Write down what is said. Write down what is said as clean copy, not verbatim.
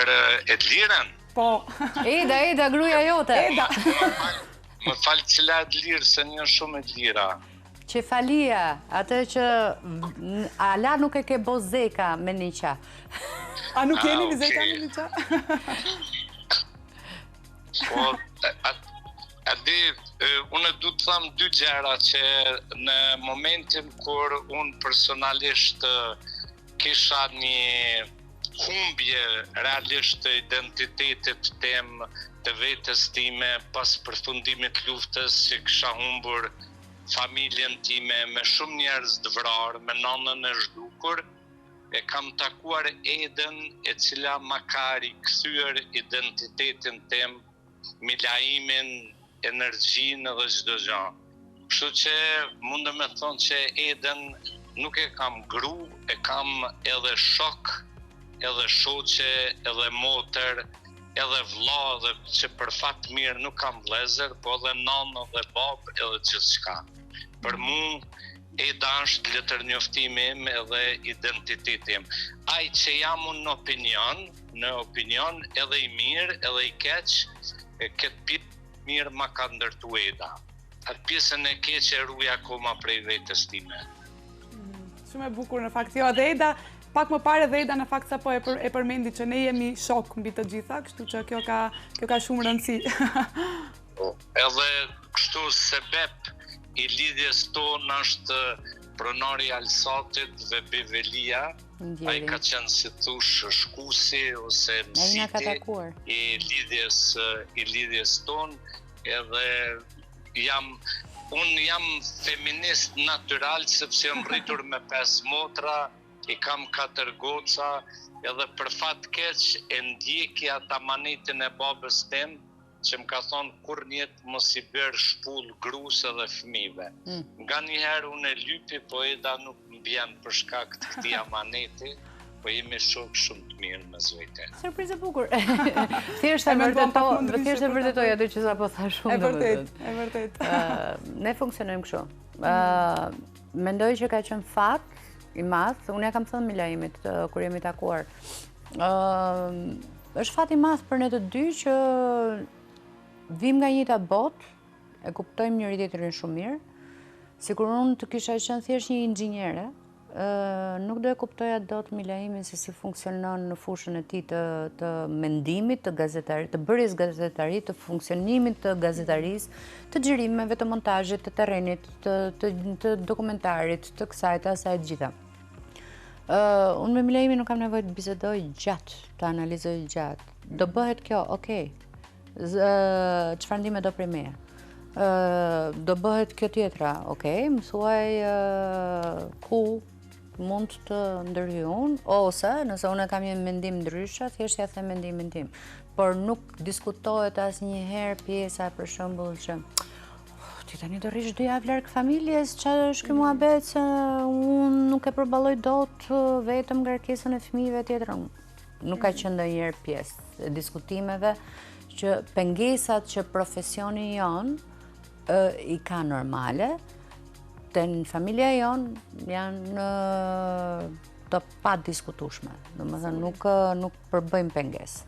për Edlirën? Po. Eda, gruaja jote. Eda. Më falë cila Edlirë, se një shumë Edlira. Qefalia, atë që ala nuk e ke bo zeka me Niqa. A nuk keni okay. Zeka me Niqa? Po, unë du të thamë dy gjera që në momentin kur unë personalisht kisha një humbje realisht të identitetit tem të vetës time pas përfundimit luftës që kisha humbur familjen time me shumë njerëz të vrarë, me nanën e zhdukur, e kam takuar Edën e cila ma ka rikthyer identitetin tem, milaimin, energjinë dhe çdo gjë. Kështu që mundem me thonë që Edën nuk e kam gru, e kam edhe shok, edhe shoqe, edhe motër, edhe vlla, edhe që për fat mirë nuk kam vëllezër, po edhe nanë dhe babë, edhe gjithçka. Për mu, Eda është letërnjoftimi im edhe identiteti im. Ai që jam unë në opinion, edhe i mirë, edhe i keq, këtë pjesë mirë ma ka ndërtu Eda. Atë pjesën e keq e ruja akoma prej vetës time. Shumë e bukur në fakt. Jo, dhe Eda, pak më parë dhe Eda në fakt sapo e përmendi që ne jemi shok mbi të gjitha, kështu që kjo ka shumë rëndësi. Edhe kështu sebeb i lidhjes tonë është pronari Alsatit dhe Bevelia, ai ka qenë si thush shkuesi ose mësiti i lidhjes tonë, edhe unë jam feminist natyral sepse jam rritur me 5 motra, i kam 4 goca, edhe për fat keq e ndjekja ta manetin e babës tem, që më ka thonë kur njetë mos i bërë shpull grusë dhe fëmijëve. Nga njëherë unë e lypi, po Eda nuk më bjen për shkak të këtij amaneti, po jemi shok shumë të mirë me zvete. Surprizë e bukur. Thjesht e vërtetoj atë që sapo thash shumë. E vërtet. Ne funksionojmë kështu. Mendoj që ka qenë fat i madh, unë ja kam thënë Milaimit kur jemi takuar. Është fat i madh për ne të dy që vim nga njëjta botë, e kuptojmë njëri tjetrin shumë mirë. Sikur unë të kisha qenë thjesht një inxhiniere, nuk do e kuptoja dot Milaimin se si funksionon në fushën e tij të mendimit, të gazetarisë, të bërjes gazetari, të funksionimit të gazetarisë, të xhirimeve, të montazhit, të terrenit, të dokumentarit, të kësaj, të asaj të gjitha. Unë me Milaimin nuk kam nevojë të bisedoj gjatë, të analizoj gjatë. Do bëhet kjo, okay. Çfarë ndime do prej meje? Do bëhet kjo tjetra, okay, më thuaj ku mund të ndërhyj unë, ose nëse unë kam një mendim ndryshe, thjesht ja them mendimin tim. Por nuk diskutohet asnjëherë pjesa për shembull që ti tani do rrish 2 javë larg familjes, çfarë është ky muhabet se unë nuk e përballoj dot vetëm ngarkesën e fëmijëve tjetër. Nuk ka qenë ndonjëherë pjesë e diskutimeve që pengesat që profesioni jon i ka normale, të në familja jon janë të pa diskutueshme. Domethënë nuk përbëjmë pengesë.